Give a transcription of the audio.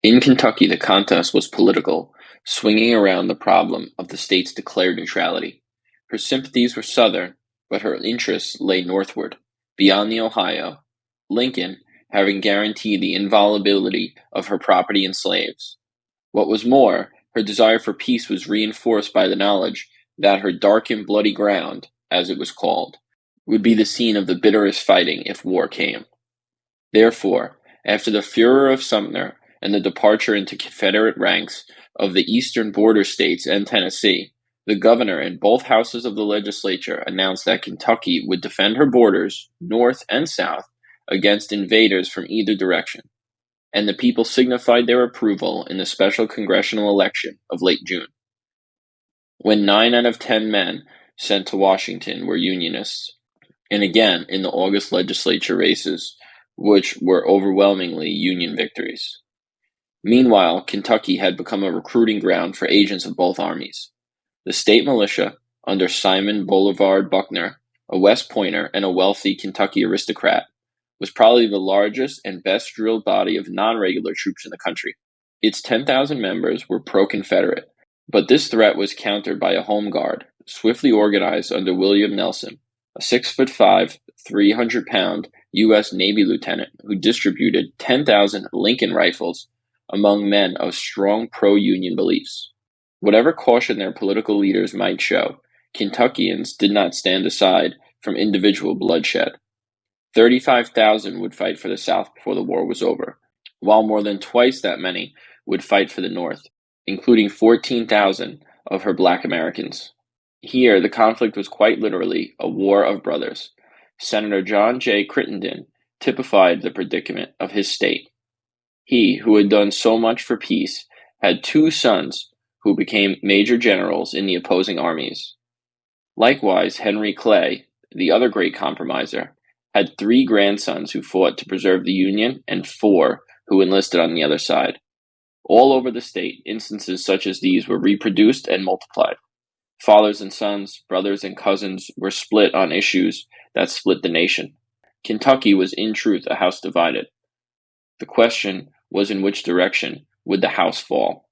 In Kentucky the contest was political, swinging around the problem of the state's declared neutrality. Her sympathies were Southern, but her interests lay northward, beyond the Ohio, Lincoln having guaranteed the inviolability of her property and slaves. What was more, her desire for peace was reinforced by the knowledge that her "dark and bloody ground," as it was called, would be the scene of the bitterest fighting if war came. Therefore, after the furor of Sumter and the departure into Confederate ranks of the eastern border states and Tennessee, the governor and both houses of the legislature announced that Kentucky would defend her borders, north and south, against invaders from either direction, and the people signified their approval in the special congressional election of late June, when 9 out of 10 men sent to Washington were Unionists, and again in the August legislature races, which were overwhelmingly Union victories. Meanwhile, Kentucky had become a recruiting ground for agents of both armies. The state militia, under Simon Boulevard Buckner, a West Pointer and a wealthy Kentucky aristocrat, was probably the largest and best drilled body of non-regular troops in the country. Its 10,000 members were pro-Confederate, but this threat was countered by a home guard, swiftly organized under William Nelson, a 6'5", 300-pound U.S. Navy lieutenant who distributed 10,000 Lincoln rifles among men of strong pro-Union beliefs. Whatever caution their political leaders might show, Kentuckians did not stand aside from individual bloodshed. 35,000 would fight for the South before the war was over, while more than twice that many would fight for the North, including 14,000 of her black Americans. Here, the conflict was quite literally a war of brothers. Senator John J. Crittenden typified the predicament of his state. He, who had done so much for peace, had 2 sons who became major generals in the opposing armies. Likewise, Henry Clay, the other great compromiser, had 3 grandsons who fought to preserve the Union and 4 who enlisted on the other side. All over the state, instances such as these were reproduced and multiplied. Fathers and sons, brothers and cousins were split on issues that split the nation. Kentucky was in truth a house divided. The question was in which direction would the house fall.